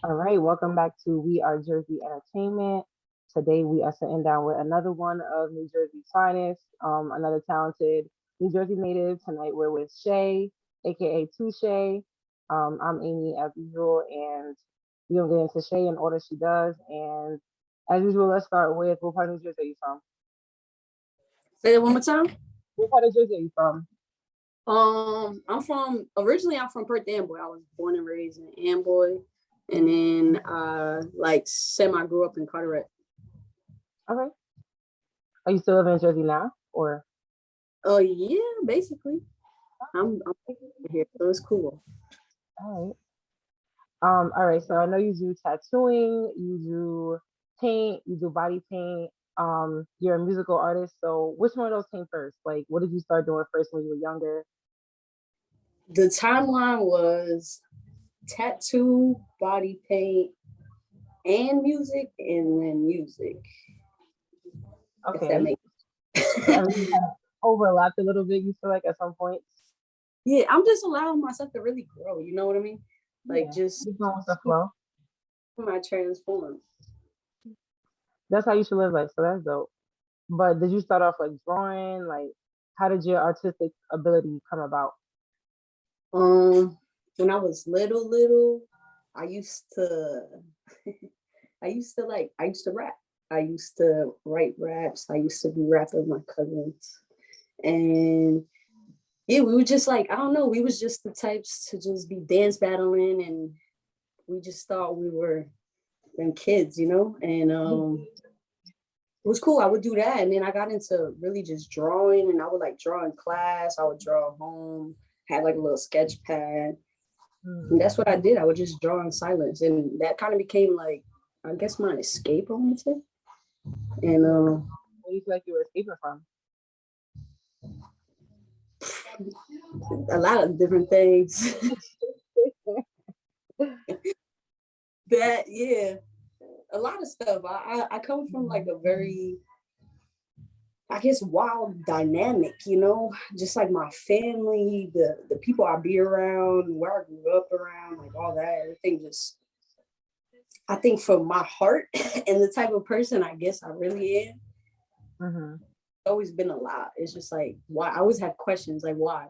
All right, welcome back to We Are Jersey Entertainment. Today we are sitting down with another one of New Jersey's finest, another talented New Jersey native. Tonight we're with Shay, aka Toushai. I'm Amy as usual, and we're gonna get into Shay in order she does. And as usual, let's start with what part of New Jersey are you from? Say that one more time. What part of Jersey are you from? I'm from Perth Amboy. I was born and raised in Amboy, and then like semi grew up in Carteret. Okay. Are you still living in Jersey now, or? Oh yeah, basically. I'm here, so it's cool. All right. All right, so I know you do tattooing, you do paint, you do body paint. You're a musical artist, so which one of those came first? Like, what did you start doing first when you were younger? The timeline was tattoo, body paint, and music, and then music. If that Okay, makes so everything kind of overlapped a little bit. You feel like at some points? yeah, I'm just allowing myself to really grow. You know what I mean? Like Yeah, just just going with the flow. my transform. That's how you should live life. So that's dope. But did you start off like drawing? Like, how did your artistic ability come about? When I was little, I used to I used to rap. I used to write raps. I used to be rapping with my cousins. And yeah, we were just like, I don't know, we was just the types to just be dance battling, and we just thought we were them kids, you know? And it was cool. I would do that. And then I got into really just drawing, and I would like draw in class, I would draw at home, had like a little sketch pad. And Hmm. that's what I did. I would just draw in silence. And that kind of became like, I guess my escape, I want to say. And What do you feel like you were escaping from? a lot of different things. That, yeah, a lot of stuff. I come from like a very, I guess, wild dynamic, you know, just like my family, the people I be around, where I grew up around, like all that, everything just, I think for my heart and the type of person I guess I really am, Hmm. always been a lot. It's just like why I always have questions like why,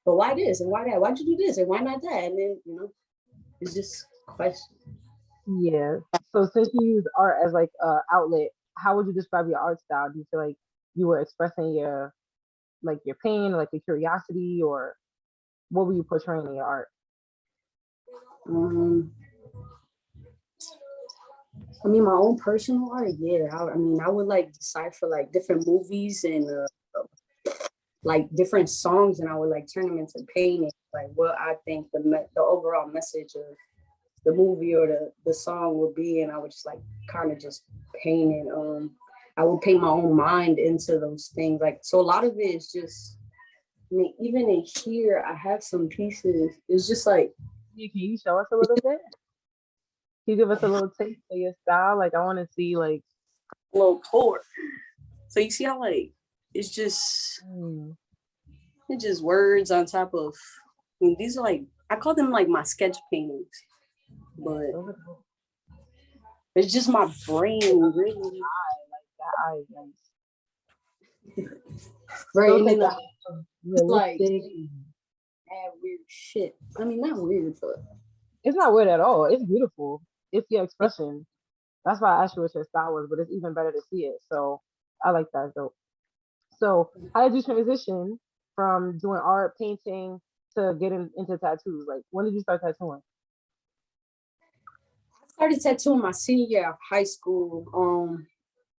but why this and why that? Why'd you do this and why not that? And then it's just questions. Yeah. So since you use art as like a outlet, how would you describe your art style? Do you feel like you were expressing your like your pain, like your curiosity, or what were you portraying in your art? Um, I mean, my own personal art, yeah. I mean, I would like decipher like different movies and like different songs, and I would like turn them into paintings, like what I think the overall message of the movie or the song would be, and I would just like kind of just paint it. I would paint my own mind into those things. Like so, a lot of it is just. I mean, even in here, I have some pieces. It's just like Yeah, can you show us a little bit? Can you give us a little taste of your style? Like I want to see like a little core. So you see how like it's just mm, it's just words on top of. I mean, these are like I call them like my sketch paintings, but those are cool. it's just my brain really That eye is nice. So right, it's and like then I a just like realistic. add weird shit. I mean, not weird, but It's not weird at all. It's beautiful. It's your expression. That's why I asked you what your style was, but it's even better to see it. So I like that. So how did you transition from doing art, painting to getting into tattoos? Like when did you start tattooing? I started tattooing my senior year of high school.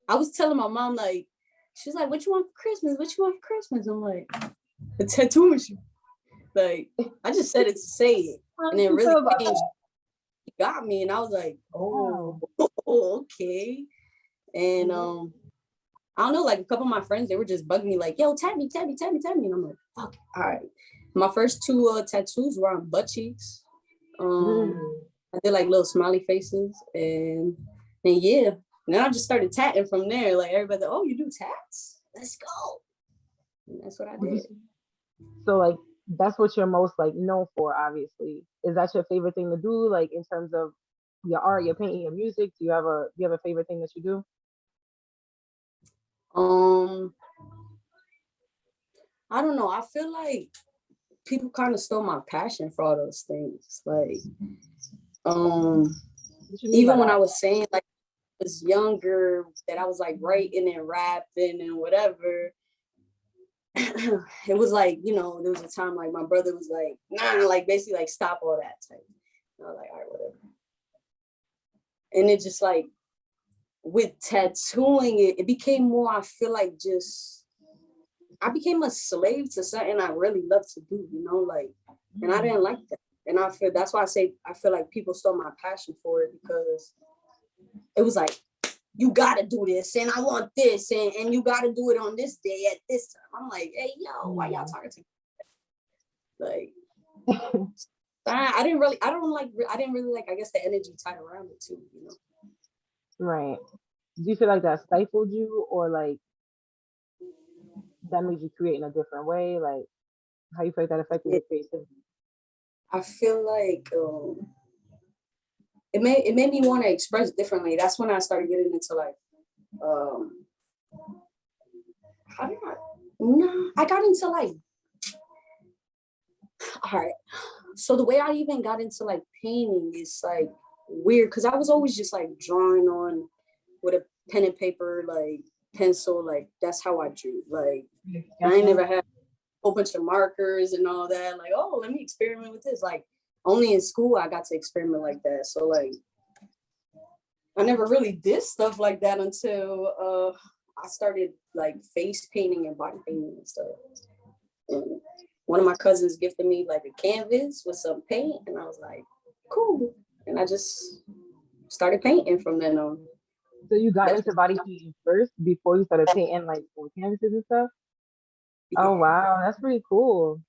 I was telling my mom like, she was like, "What you want for Christmas? What you want for Christmas?" I'm like, "A tattoo machine." Like I just said it to say it, How and did it you really feel about changed. that? It got me, and I was like, "Oh, Wow. okay." And I don't know, like a couple of my friends, they were just bugging me, like, "Yo, tap me, tap me, tap me, tap me," and I'm like, "Fuck, all right." My first two tattoos were on butt cheeks. Mm. I did like little smiley faces, and yeah. And then I just started tatting from there. Like everybody, like, "Oh, you do tats? Let's go!" And that's what I Would you did. say- So like that's what you're most like known for, obviously. Is that your favorite thing to do? Like in terms of your art, your painting, your music? Do you have a favorite thing that you do? Um, I don't know. I feel like people kind of stole my passion for all those things. Like, um, What you mean by even when that? I was saying like I was younger, that I was like writing and rapping and whatever. It was like, there was a time like my brother was like, nah, like basically like stop all that type. And I was like, all right, whatever. And it just like with tattooing, it became more, I feel like just I became a slave to something I really love to do, like, and I Mm, didn't like that. And I feel that's why I say I feel like people stole my passion for it, because it was like, you gotta do this, and I want this, and you gotta do it on this day at this time. I'm like, hey, yo, why y'all mm. talking to me? Like, I didn't really like, I guess, the energy tied around it too. Right. Do you feel like that stifled you, or like that made you create in a different way? Like, how you feel like that affected your creativity? I feel like it made me want to express differently. That's when I started getting into like um how did I no, I got into like, all right. So the way I even got into like painting is like weird, because I was always just like drawing on with a pen and paper, like pencil, like that's how I drew. Like Like I ain't sketching? never had a whole bunch of markers and all that. Like, oh, let me experiment with this. Like only in school I got to experiment like that. So like I never really did stuff like that until I started like face painting and body painting and stuff. And one of my cousins gifted me like a canvas with some paint, and I was like, cool. And I just started painting from then on. So you got That's into body painting first before you started painting like on canvases and stuff? Oh yeah. wow, that's pretty cool.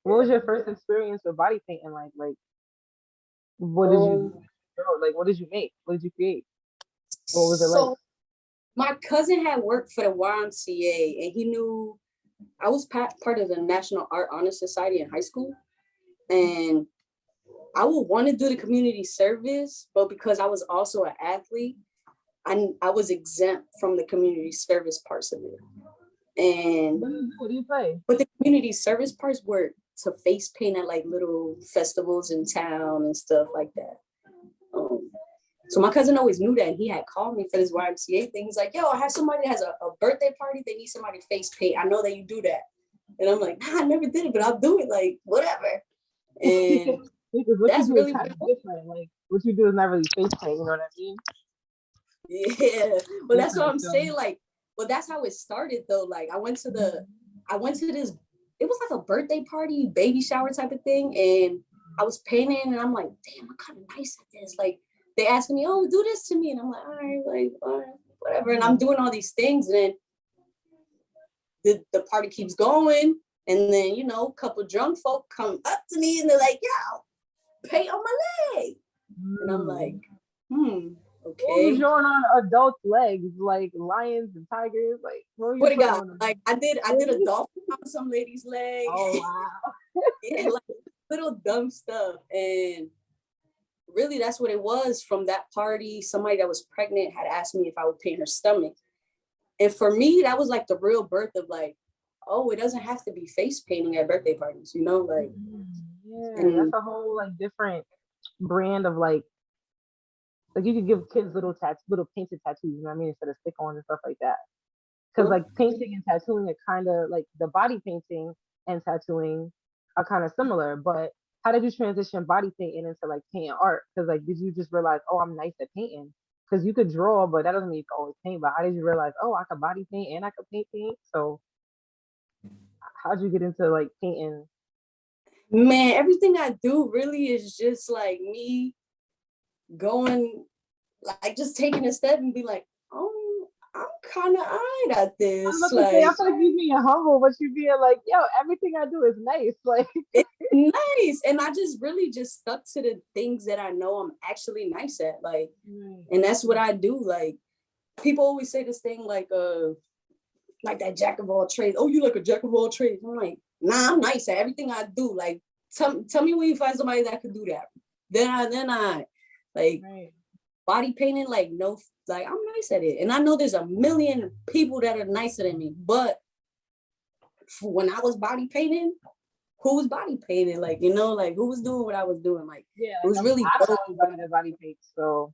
What was your first experience with body painting like? Like, what did you Um, draw? Like, what did you make? What did you create? What was it like? so my cousin had worked for the YMCA, and he knew I was part of the National Art Honor Society in high school. And I would want to do the community service, but because I was also an athlete, I was exempt from the community service parts of it. And What do you do? What do you play? but the community service parts were to face paint at like little festivals in town and stuff like that. Um, so my cousin always knew that, and he had called me for this YMCA thing. He's like, "Yo, I have somebody that has a birthday party. They need somebody to face paint. I know that you do that." And I'm like, "Nah, I never did it, but I'll do it. Like whatever." And Because what you that's do is really kind of different. Like, what you do is not really face paint. You know what I mean? yeah. But that's what Different. I'm So, saying. Like, well, that's how it started though. Like mhm. I went to this, it was like a birthday party, baby shower type of thing. And I was painting, and I'm like, damn, I'm kind of nice at this. Like they asked me, oh, do this to me. And I'm like, all right, whatever. And I'm doing all these things. And then the party keeps going. And then, a couple drunk folk come up to me and they're like, yo, paint on my leg. And I'm like, Mm. What was you okay. drawing on adults' legs, like lions and tigers? Like, what were you What a putting guy. on them? Like I did a dolphin on some lady's leg. Oh wow. Yeah, like little dumb stuff. And really that's what it was. From that party, somebody that was pregnant had asked me if I would paint her stomach. And for me, that was like the real birth of like, oh, it doesn't have to be face painting at birthday parties, like, Mhm. Yeah, that's and a whole like different brand of like you could give kids little painted tattoos, you know what I mean, instead of stick on and stuff like that. Because like painting and tattooing are kind of like the body painting and tattooing are kind of similar. But how did you transition body painting into like painting art? Because like, did you just realize, oh, I'm nice at painting? Because you could draw, but that doesn't mean you can always paint. But how did you realize, oh, I could body paint and I could paint? So how'd you get into like painting? man, everything I do really is just like me going, like just taking a step and be like, oh, I'm kind of eyed at I was this. about to say, I Like, feel like you being humble, but you being like, yo, everything I do is nice. Like, it's nice. And I just really just stuck to the things that I know I'm actually nice at. Like, right. and that's what I do. Like, people always say this thing like that jack of all trades. Oh, you like a jack of all trades. I'm like, nah, I'm nice at everything I do. Like, tell me when you find somebody that could do that. Then I Like Right. body painting, like no, like I'm nice at it. And I know there's a million people that are nicer than me, but when I was body painting, who was body painting? Like, you know, like who was doing what I was doing? Like Yeah, it like was really I don't dope. know anybody that body paints, so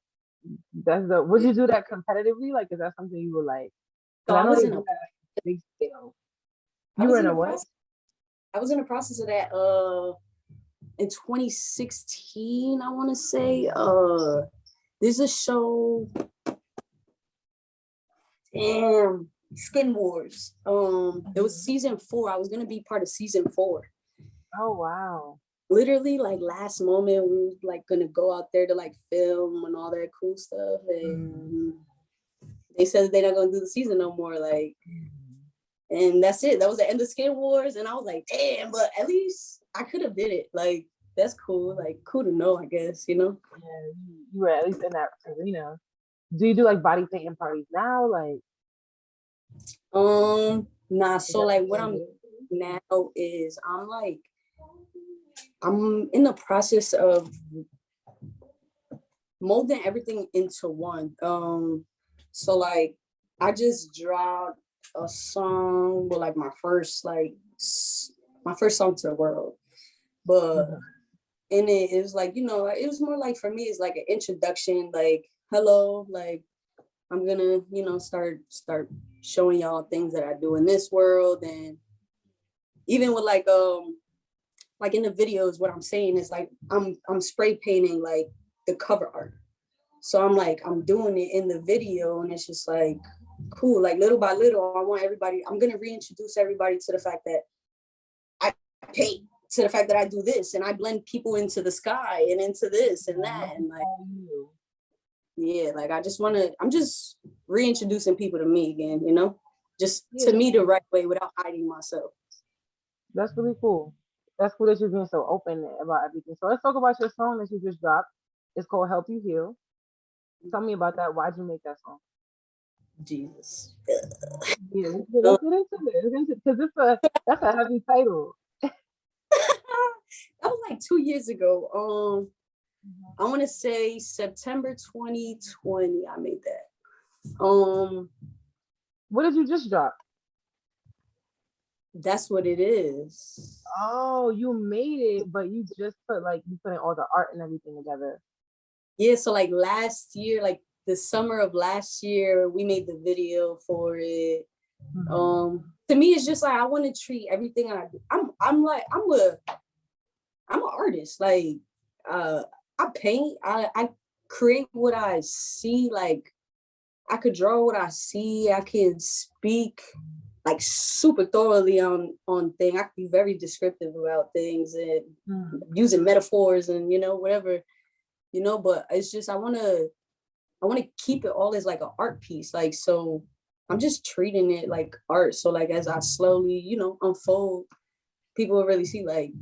that's the. Would you do that competitively? Like, is that something you would like? So Because I I know was they in do a that at big scale. I You was were in in a a what? process. I was in the process of that in 2016, I want to say. There's a show, damn, Skin Wars. It was season 4. I was gonna be part of season 4. Oh wow. Literally, like last moment, we was like gonna go out there to like film and all that cool stuff, and they said that they're not gonna do the season no more. Like, and that's it. That was the end of Skin Wars, and I was like, damn. But at least I could have did it. Like, that's cool. Like, cool to know, I guess. You know. Yeah, you were at least in that arena. Do you do like body painting parties now? Like, Nah. is So that like, what something I'm you now is I'm in the process of molding everything into one. So like I just dropped a song with like my first song to the world. do? But in it was like, you know, it was more like for me, it's like an introduction, like, hello, like I'm gonna, you know, start showing y'all things that I do in this world. And even with like in the videos, what I'm saying is like I'm spray painting like the cover art. So I'm doing it in the video, and it's just like cool. Like little by little, I'm gonna reintroduce everybody to the fact that I paint, to the fact that I do this and I blend people into the sky and into this and that. And like, yeah, like I'm just reintroducing people to me again, you know, just to Yeah, me the right way without hiding myself. that's really cool. That's cool that you're being so open about everything. So let's talk about your song that you just dropped. It's called "Help You Heal." Tell me about that. Why'd you make that song? Jesus. Yeah, let's get into this because that's a heavy title. That was like 2 years ago. I want to say September 2020. I made that. What did you just drop? That's what it is. Oh, you made it, but you just you put in all the art and everything together. Yeah, so like last year, like the summer of last year, we made the video for it. To me, it's just like I want to treat everything I do. I'm an artist. Like I paint, I create what I see. Like I could draw what I see. I can speak like super thoroughly on thing. I can be very descriptive about things and using metaphors and, you know, whatever, you know, but it's just I wanna keep it all as like an art piece. Like, so I'm just treating it like art. So like as I slowly, you know, unfold, people will really see like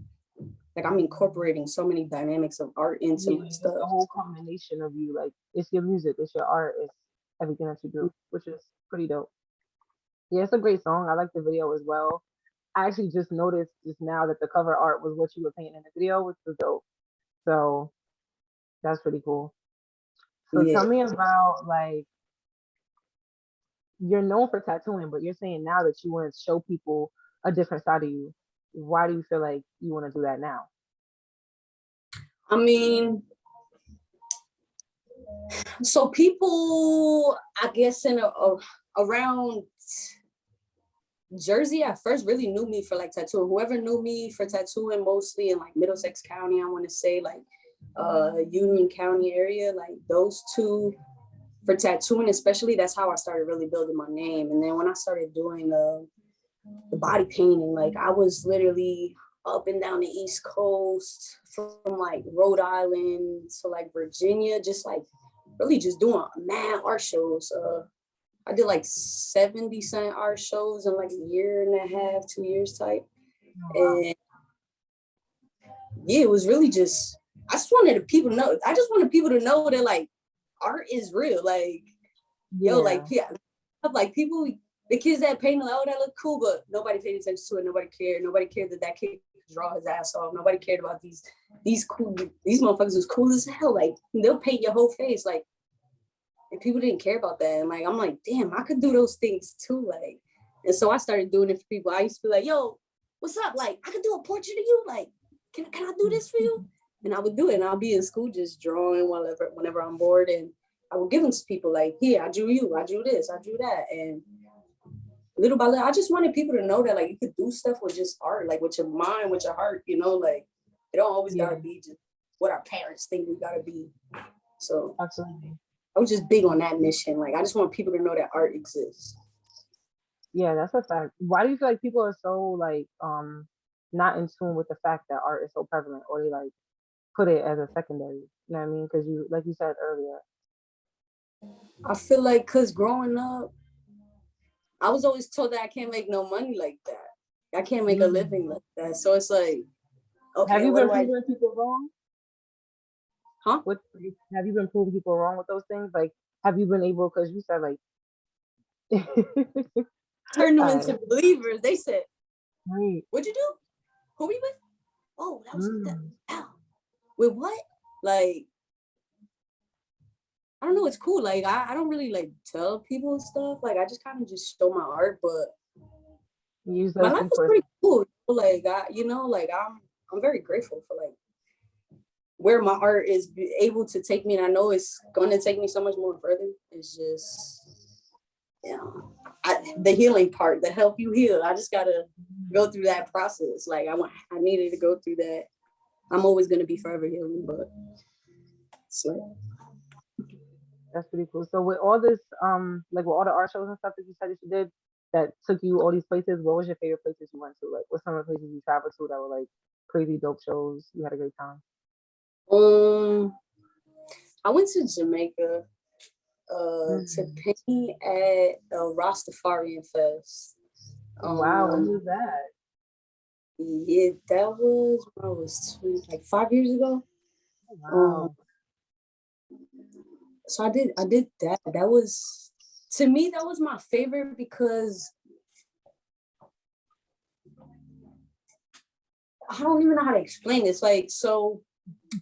I'm incorporating so many dynamics of art into Yeah, my it's stuff. the whole combination of you. Like it's your music, it's your art, it's everything that you do, which is pretty dope. Yeah, it's a great song. I like the video as well. I actually just noticed just now that the cover art was what you were painting in the video, which was dope. So that's pretty cool. So Yeah. tell me about like you're known for tattooing, but you're saying now that you want to show people a different side of you. Why do you feel like you want to do that now? I mean, so people, I guess, around Jersey at first really knew me for like tattooing. Whoever knew me for tattooing, mostly in like Middlesex County, I want to say like Union County area, like those two for tattooing, especially. That's how I started really building my name. And then when I started doing the body painting, like I was literally up and down the East Coast from like Rhode Island to like Virginia, just like really just doing mad art shows. I did like 70 cent art shows in like a year and a half, 2 years type. And yeah, it was really just, I just wanted people to know that like art is real. Like, yo, like, yeah, like people, the kids that paint, like, oh, that look cool, but nobody paid attention to it. Nobody cared. Nobody cared that kid could draw his ass off. Nobody cared about these motherfuckers was cool as hell. Like they'll paint your whole face. Like, and people didn't care about that. And like I'm like, damn, I could do those things too. Like, and so I started doing it for people. I used to be like, yo, what's up? Like, I could do a portrait of you. Like, can I do this for you? And I would do it. And I'll be in school just drawing whenever I'm bored. And I would give them to people like, here, I drew you, I drew this, I drew that. And little by little, I just wanted people to know that like you could do stuff with just art, like with your mind, with your heart, you know, like it don't always gotta be just what our parents think we gotta be. So absolutely. I was just big on that mission. Like I just want people to know that art exists. Yeah, that's a fact. Why do you feel like people are so like not in tune with the fact that art is so prevalent, or they like put it as a secondary? You know what I mean? Because you, like you said earlier, I feel like because growing up, I was always told that I can't make no money like that. I can't make a living like that. So it's like, okay, have you what been do I? proving people wrong? Huh? What have you been proving people wrong with those things? Like, have you been able? Because you said like, Turn them alright, into believers. They said, right. what'd you do? Who we with? Oh, that was Mm. ow. With what? Like, I don't know. It's cool. Like, I don't really like tell people stuff. Like, I just kind of just show my art, but You use my that life is for pretty cool. Like, I'm very grateful for like where my art is able to take me, and I know it's going to take me so much more further. It's just, you know, the healing part, the help you heal. I just gotta go through that process. Like I needed to go through that. I'm always gonna be forever healing, but it's like, That's pretty cool. So with all this, like with all the art shows and stuff that you said that you did that took you all these places, what was your favorite places you went to? Like, what's some of the places you traveled to that were like crazy dope shows? You had a great time. I went to Jamaica to paint at a Rastafarian fest. Wow, when was that? Yeah, that was when I was 20, like 5 years ago. Wow. So I did that. That was, to me, that was my favorite because I don't even know how to explain this. Like, so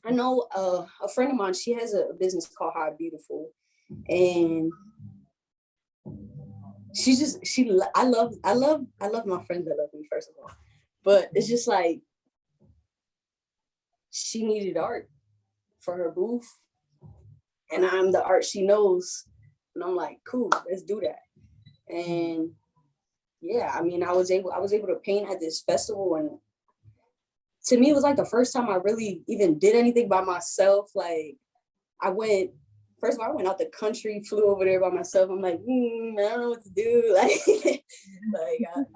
I know a friend of mine, she has a business called Hot Beautiful, and I love my friends that love me, first of all, but it's just like she needed art for her booth, and I'm the art she knows, and I'm like, cool, let's do that. And yeah, I mean, I was able to paint at this festival, and to me, it was like the first time I really even did anything by myself. Like first of all, I went out the country, flew over there by myself. I'm like, I don't know what to do. Like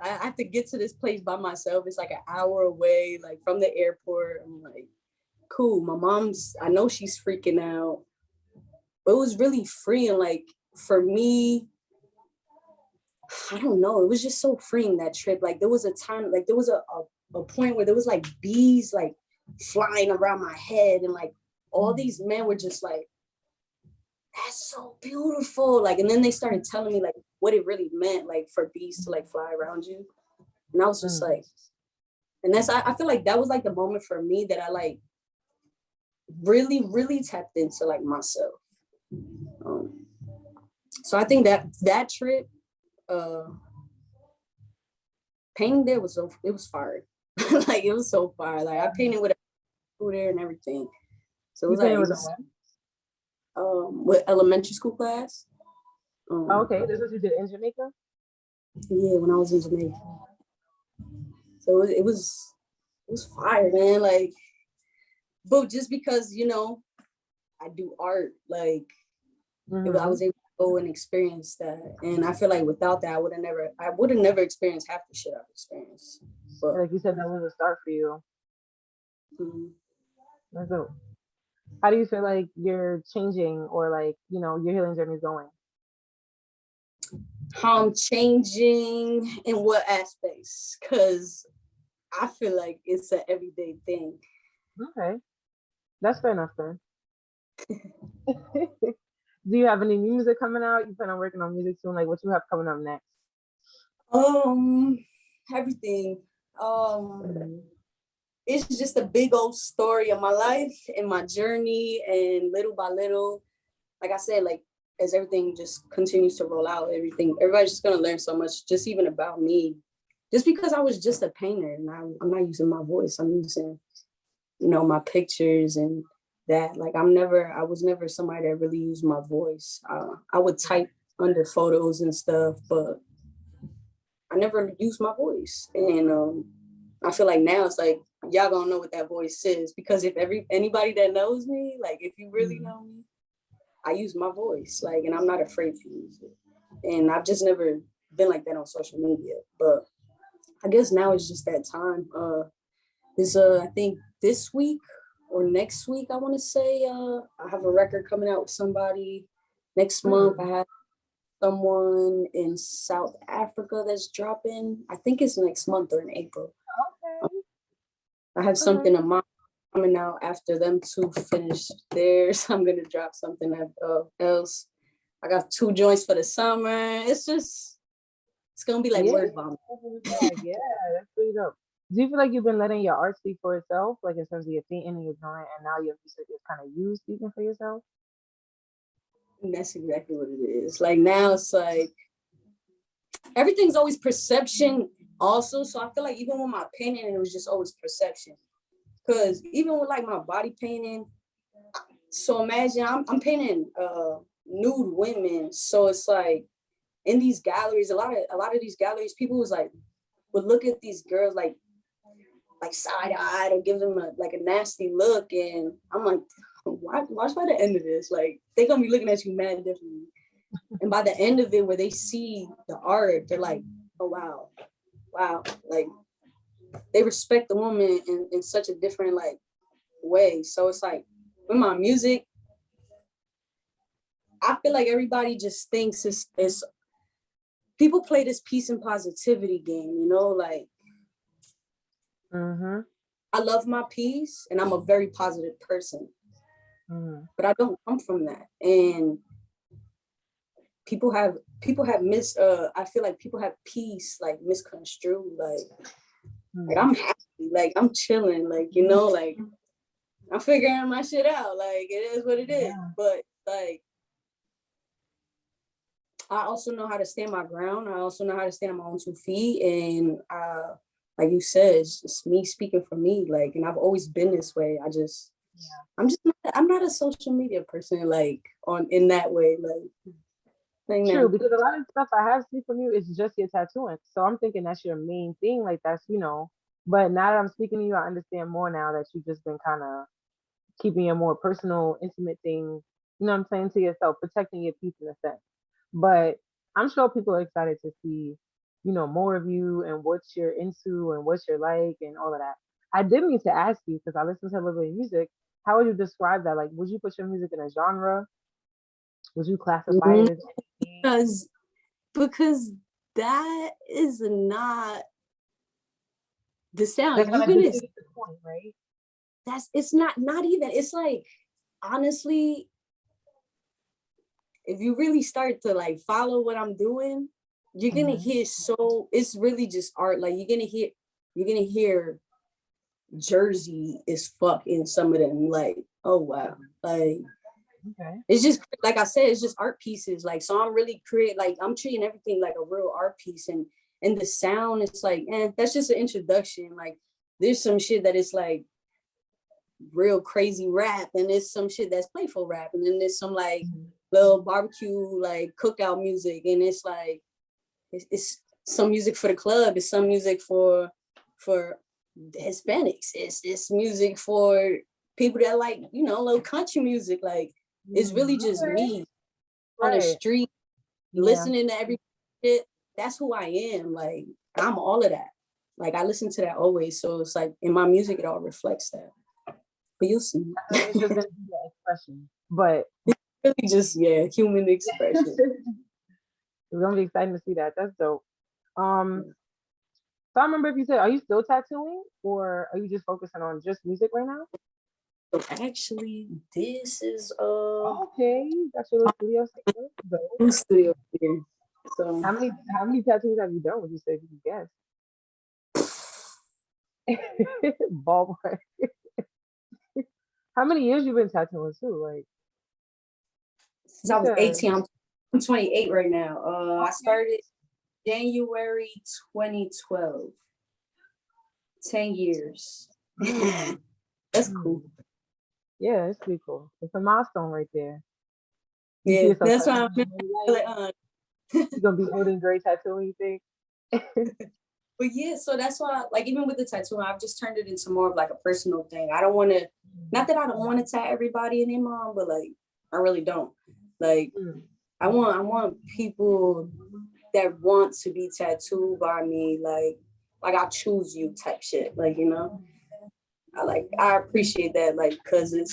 I have to get to this place by myself. It's like an hour away, like from the airport. I'm like, cool. My mom's, I know she's freaking out, but it was really freeing. Like for me, I don't know. It was just so freeing, that trip. Like there was a time, like there was a point where there was like bees like flying around my head, and like all these men were just like, that's so beautiful. Like, and then they started telling me like what it really meant, like for bees to like fly around you. And I was just like, and I feel like that was like the moment for me that I like really, really tapped into like myself. So I think that trip, painting there was fire. Like it was so fire. Like I painted with a there and everything. So it was with elementary school class. Okay, this is what you did in Jamaica? Yeah, when I was in Jamaica. So it was fire, man. Like, but just because, you know, I do art, like I was able to go and experience that. And I feel like without that, I would have never experienced half the shit I've experienced. But like you said, that was a start for you. That's dope. How do you feel like you're changing, or like, you know, your healing journey is going? How I'm changing in what aspects? Because I feel like it's an everyday thing. Okay, that's fair enough then. Do you have any music coming out? You plan on working on music soon? Like, what you have coming up next? Everything. it's just a big old story of my life and my journey, and little by little, like I said, like as everything just continues to roll out, everybody's just gonna learn so much, just even about me, just because I was just a painter, and I'm not using my voice, I'm using, my pictures and that. Like I was never somebody that really used my voice. I would type under photos and stuff, but I never used my voice. And I feel like now it's like y'all gonna know what that voice is, because if anybody that knows me, like if you really know me, I use my voice, like, and I'm not afraid to use it. And I've just never been like that on social media. But I guess now it's just that time. I think this week or next week, I want to say, I have a record coming out with somebody. Next month, I have someone in South Africa that's dropping. I think it's next month or in April. Okay. I have something in mind coming out after them two finish theirs. I'm gonna drop something else. I got 2 joints for the summer. It's gonna be like word vomit. Yeah, that's pretty dope. Do you feel like you've been letting your art speak for itself, like in terms of your painting and your drawing, and now your music is kind of you speaking for yourself? And that's exactly what it is. Like now it's like everything's always perception also. So I feel like even with my painting, it was just always perception. Because even with like my body painting, so imagine I'm painting nude women. So it's like in these galleries, a lot of these galleries, people would look at these girls like side-eyed or give them a nasty look. And I'm like, watch by the end of this. Like they're gonna be looking at you mad differently. And by the end of it, where they see the art, they're like, oh wow. Like they respect the woman in such a different like way. So it's like with my music, I feel like everybody just thinks it's people play this peace and positivity game, like I love my peace and I'm a very positive person, but I don't come from that. And people have I feel like people have peace like misconstrued, like I'm happy, like I'm chilling, like, like I'm figuring my shit out, like it is what it is. But like I also know how to stand my ground. I also know how to stand on my own 2 feet. And like you said, it's just me speaking for me. Like, and I've always been this way. I'm not a social media person, like in that way. Like True, because a lot of stuff I have seen from you is just your tattooing. So I'm thinking that's your main thing. Like that's, but now that I'm speaking to you, I understand more now that you've just been kind of keeping a more personal, intimate thing, you know what I'm saying, to yourself, protecting your peace in a sense. But I'm sure people are excited to see, more of you and what you're into and what you're like and all of that. I did mean to ask you because I listen to a little bit of music. How would you describe that? Like, would you put your music in a genre? Would you classify it as anything? because that is not the sound. That's If you're kind of gonna, defeating the point, right? it's not even. It's like honestly, if you really start to like follow what I'm doing, you're gonna hear it's really just art. Like you're gonna hear Jersey is fuck in some of them. Like, oh wow. Like it's just like I said, it's just art pieces. Like so I'm really I'm treating everything like a real art piece. And the sound, it's like, that's just an introduction. Like there's some shit that is like real crazy rap, and there's some shit that's playful rap, and then there's some like little barbecue like cookout music, and it's like it's some music for the club, it's some music for Hispanics, it's music for people that like little country music. Like it's really just me on the street listening to every shit. That's who I am. Like I'm all of that. Like I listen to that always, so it's like in my music it all reflects that. But you'll see. It's just gonna be the expression, but it's really just human expression. It's gonna be exciting to see that. That's dope. So I remember if you said, are you still tattooing, or are you just focusing on just music right now? So actually, this is okay. That's your little studio here. So how many tattoos have you done? Would you say, if you could guess? Ballpark. How many years you been tattooing too? Like Since you I was said, 18, I'm 28 right now. I started January 2012. 10 years. mm, That's cool. mm. Yeah, it's pretty cool. It's a milestone right there. You see Yeah, yourself that's why tattooing I'm in life? really on. You gonna be old and gray tattooing, you think? But yeah, so that's why, like, even with the tattoo, I've just turned it into more of like a personal thing. I don't want to, not that I don't want to tat everybody and their mom, but like, I really don't. Like, Mm. I want people that want to be tattooed by me, like I choose you type shit. Like, I appreciate that, like, cause it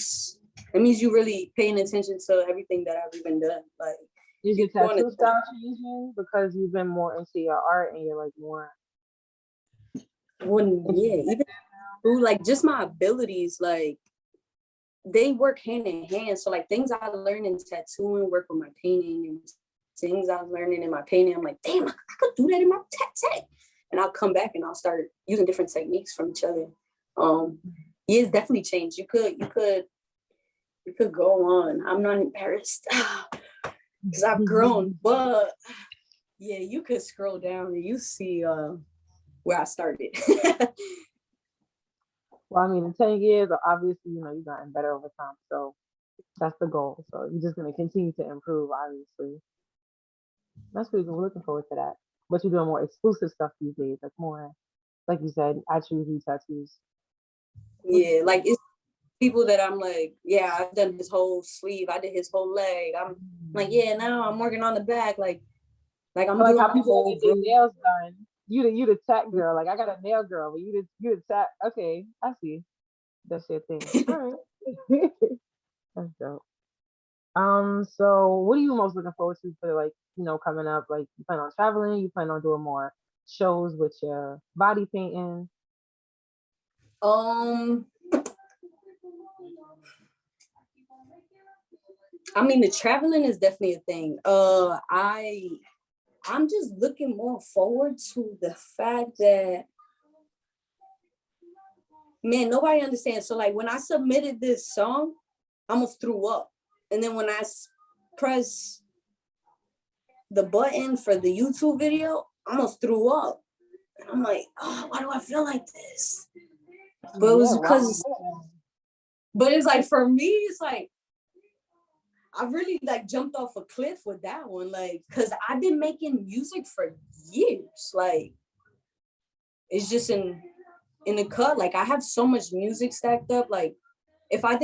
means you really paying attention to everything that I've even done. Like, Is you're your doing it. tattoo style changing because you've been more into your art and you're like more When, yeah, introspective even now? through like just my abilities, like they work hand in hand. So like things I learned in tattooing work with my painting, and things I was learning in my painting, I'm like, damn, I could do that in my tat. And I'll come back and I'll start using different techniques from each other. Yeah, it's definitely changed. You could go on. I'm not embarrassed because I've grown, but yeah, you could scroll down and you see where I started. Well, I mean, in 10 years, obviously, you've gotten better over time. So that's the goal. So you're just going to continue to improve, obviously. That's pretty good. We're looking forward to that. But you're doing more exclusive stuff these days. Like more, like you said, I choose you tattoos. Which is Yeah, like cool. it's people that I'm like, yeah, I've done his whole sleeve. I did his whole leg. I'm like, Mm. yeah, now I'm working on the back. Like I I'm like doing how my people whole get their group. nails done. You the tech girl. Like I got a nail girl, but you the tech. Okay, I see. That's your thing. All right. That's dope. So what are you most looking forward to for like, coming up? Like you plan on traveling, you plan on doing more shows with your body painting. um, I mean, the traveling is definitely a thing. I'm just looking more forward to the fact that, man, nobody understands. So like when I submitted this song, I almost threw up, and then when I press the button for the YouTube video, I almost threw up. And I'm like, oh, why do I feel like this? But it was Yeah, wow. because, but it's like for me, it's like I really like jumped off a cliff with that one, like, cause I've been making music for years. Like, it's just in the cut. Like, I have so much music stacked up. Like, if I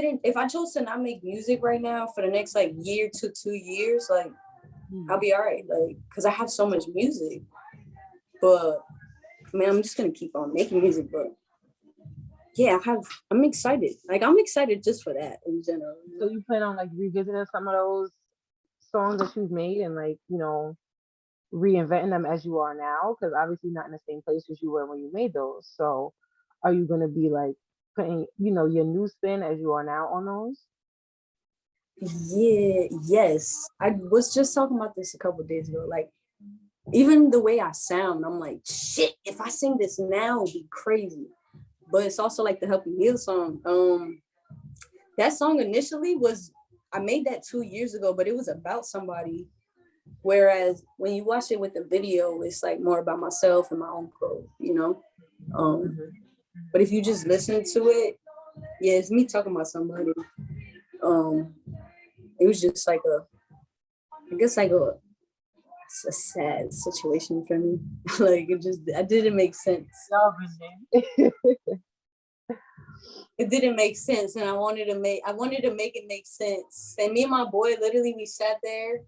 chose to not make music right now for the next like year to 2 years, like, I'll Hmm. be all right. Like, cause I have so much music. But man, I'm just gonna keep on making music. But yeah, I'm excited. Like, I'm excited just for that in general. So you plan on like revisiting some of those songs that you've made and like, reinventing them as you are now? Because obviously not in the same place as you were when you made those. So are you gonna be like putting, your new spin as you are now on those? Yeah, yes. I was just talking about this a couple days ago. Like, even the way I sound, I'm like, shit, if I sing this now, it'd be crazy. But it's also like the Help Me Heal song. That song initially was, I made that 2 years ago, but it was about somebody. Whereas when you watch it with the video, it's like more about myself and my own growth. Hmm. But if you just listen to it, yeah, it's me talking about somebody. Um, it was just like I guess like it's a sad situation for me. Like I didn't make sense. Y'all been there. It didn't make sense, and I wanted to make it make sense. And me and my boy, literally, we sat there,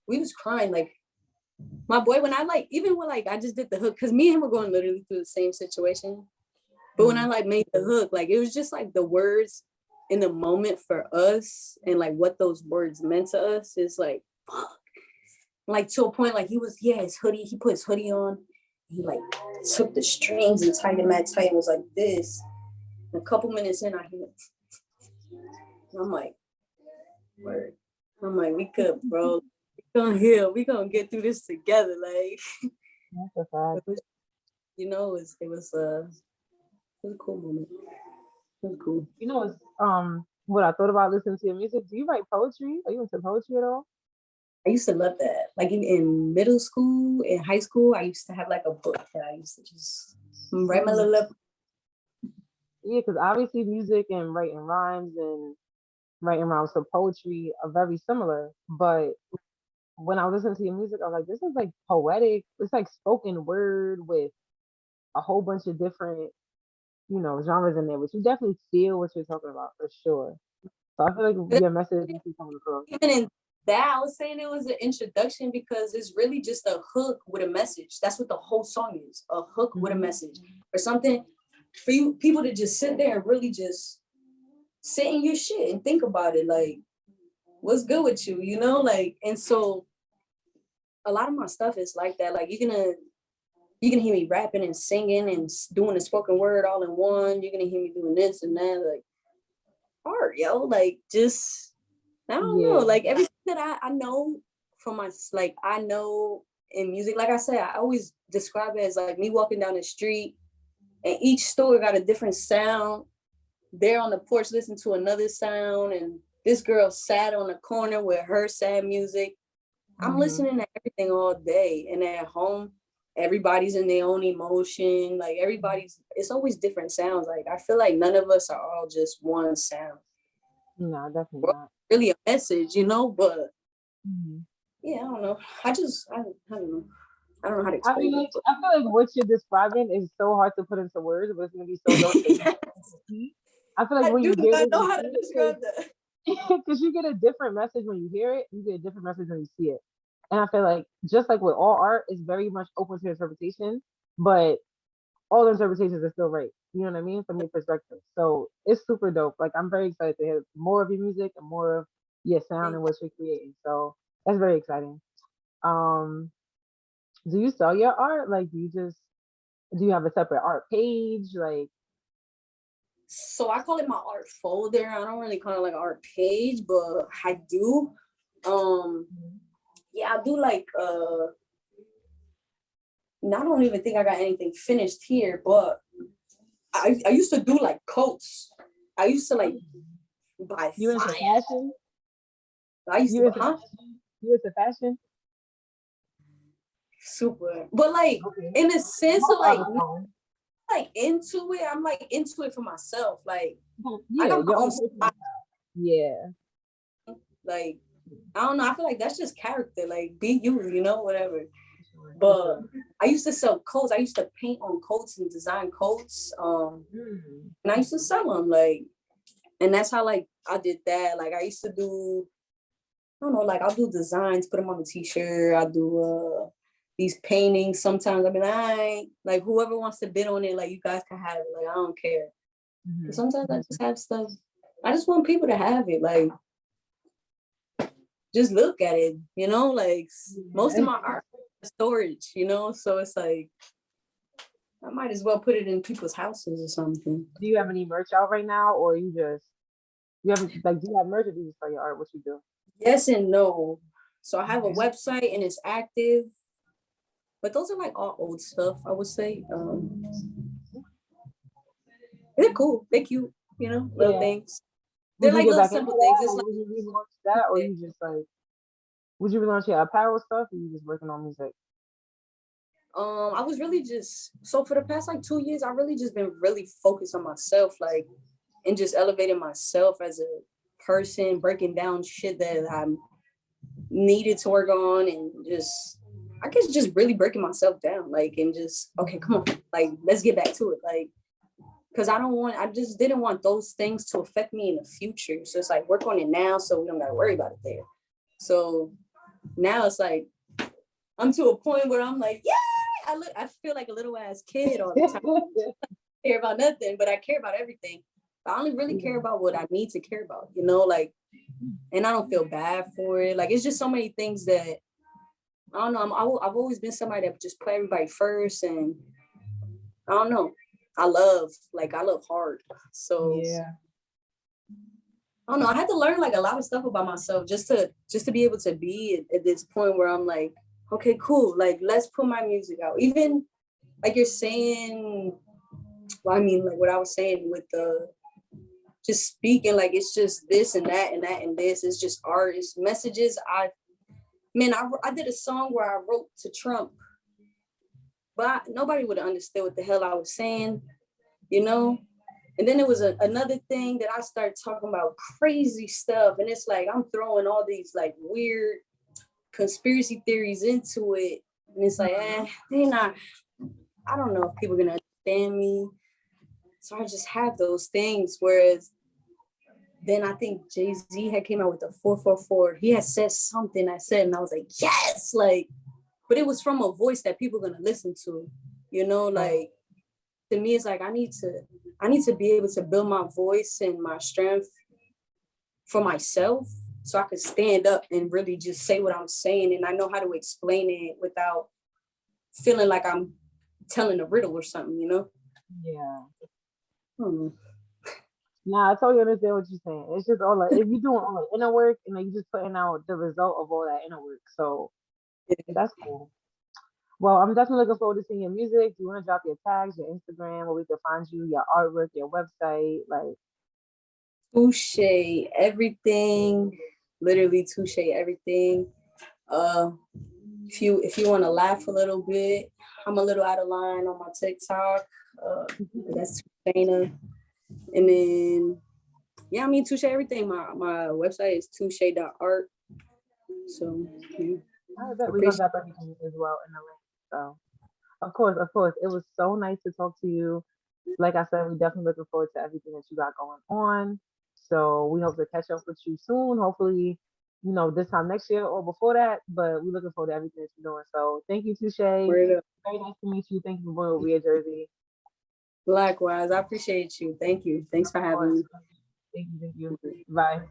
we was crying. Like my boy, when I like, even when like I just did the hook, because me and him were going literally through the same situation. But when I Mm. like made the hook, like it was just like the words in the moment for us, and like what those words meant to us is like, fuck. Like to a point, like his hoodie, he put his hoodie on, he like took the strings and tightened them that tight and was like this. And a couple minutes in, I hear it. And I'm like, word. I'm like, we could, bro. We gonna heal. We gonna get through this together. Like, That's a fact. it was a cool moment. It was cool. You know, it's what I thought about listening to your music. Do you write poetry? Are you into poetry at all? I used to love that. Like in middle school, in high school, I used to have like a book that I used to just write my Mm. little. Yeah, because obviously music and writing rhymes for poetry are very similar. But when I was listening to your music, I was like, this is like poetic. It's like spoken word with a whole bunch of different, genres in there, which you definitely feel what you're talking about for sure. So I feel like your message is coming across. Even in that, I was saying it was an introduction because it's really just a hook with a message. That's what the whole song is, a hook with a Mhm. message or something for you people to just sit there and really just sit in your shit and think about it. Like, what's good with you, Like, and so a lot of my stuff is like that. Like, you're gonna hear me rapping and singing and doing the spoken word all in one. You're gonna hear me doing this and that. Like, art, yo. Like, just I don't know. Yeah. Like everything that I know from my like I know in music, like I said, I always describe it as like me walking down the street and each store got a different sound. They're on the porch listening to another sound, and this girl sat on the corner with her sad music. I'm Hmm. listening to everything all day, and at home, everybody's in their own emotion. Like it's always different sounds. Like I feel like none of us are all just one sound. No, definitely We're not. really a message, But Mhm. yeah, I don't know. I don't know. I don't know how to I mean, explain it. like, I feel like what you're describing is so hard to put into words, but it's gonna be so dope to But see. I feel like I when do you hear not it know and how to see it, describe that. because you get a different message when you hear it, you get a different message when you see it. And I feel like just like with all art, it's very much open to interpretation, but all interpretations are still right. You know what I mean? From your perspective. So it's super dope. Like I'm very excited to hear more of your music and more of your sound and what you're creating. So that's very exciting. Um, do you sell your art? Like do you have a separate art page? Like So I call it my art folder. I don't really call it like art page, but I do. Um, yeah, I do like I don't even think I got anything finished here, but I used to do like coats. I used to like buy you into fire. fashion? I used You to, into huh? fashion? You into fashion? Super. But like Okay. in a sense Most of like artists are. like into it, I'm like into it for myself. Like I Yeah, got my your own own style. personal. Yeah. Like I don't know. I feel like that's just character. Like be you, whatever. For sure. For But sure. I used to sell coats. I used to paint on coats and design coats. Mm. And I used to sell them. Like, and that's how like I did that. Like I used to do. I don't know. Like I'll do designs, put them on a t-shirt. I do these paintings. Sometimes I be like, all right, like whoever wants to bid on it, like you guys can have it. Like I don't care. But Mhm. sometimes I just have stuff. I just want people to have it. Like just look at it. Like most of Yeah. my art is storage. So it's like I might as well put it in people's houses or something. Do you have any merch out right now, or you haven't like do you have merch or do you just sell your art? What you do? Yes and no. So I have a Okay. website and it's active, but those are like all old stuff, I would say. They're cool. They're cute, little Yeah. things. They're Would you like get little back into simple things. that? It's Like, like would you relaunch that, or you just like would you relaunch your apparel stuff, or you just working on music? I was really just so for the past like 2 years, I really just been really focused on myself, like and just elevating myself as a person, breaking down shit that I needed to work on and just I guess just really breaking myself down, like and just okay, come on, like let's get back to it. Like because I just didn't want those things to affect me in the future. So it's like work on it now so we don't gotta worry about it there. So now it's like I'm to a point where I'm like, yeah, I feel like a little ass kid all the time. I care about nothing, but I care about everything. But I only really care Yeah. about what I need to care about, like, and I don't feel bad for it. Like, it's just so many things that I don't know. I've always been somebody that just put everybody first, and I don't know. I love hard. So Yeah. I don't know. I had to learn like a lot of stuff about myself just to be able to be at this point where I'm like, okay, cool. Like let's put my music out. Even like you're saying, well, I mean, like what I was saying with the just speaking, like it's just this and that and that and this. It's just art, it's messages. I did a song where I wrote to Trump, but nobody would have understood what the hell I was saying, you know? And then it was another thing that I started talking about crazy stuff. And it's like, I'm throwing all these like weird conspiracy theories into it. And it's like, they're not, I don't know if people are going to understand me. So I just have those things. Whereas then I think Jay-Z had came out with the 444. He had said something I said, and I was like, yes, like, but it was from a voice that people are going to listen to, you know, like, to me, it's like, I need to be able to build my voice and my strength for myself so I can stand up and really just say what I'm saying. And I know how to explain it without feeling like I'm telling a riddle or something, you know? Yeah. Hmm. Nah, I totally understand what you're saying. It's just all like if you're doing all the inner work and then you just putting out the result of all that inner work. So that's cool. Well, I'm definitely looking forward to seeing your music. Do you want to drop your tags, your Instagram, where we can find you, your artwork, your website? Like, Toushai everything, literally Toushai everything. Uh, if you want to laugh a little bit, I'm a little out of line on my TikTok. That's Tushana. And then yeah, I mean Toushai everything. My website is toushai.art. So yeah, I bet we're gonna appreciate drop everything as well in the link. So, of course, it was so nice to talk to you. Like I said, we definitely looking forward to everything that you got going on. So we hope to catch up with you soon. Hopefully, this time next year or before that. But we're looking forward to everything that you're doing. So thank you, Touche. word up. Very nice to meet you. Thank you for being over here, Jersey. Likewise, I appreciate you. Thank you. Thanks Of for having course. me. Thank you. Thank you. Bye.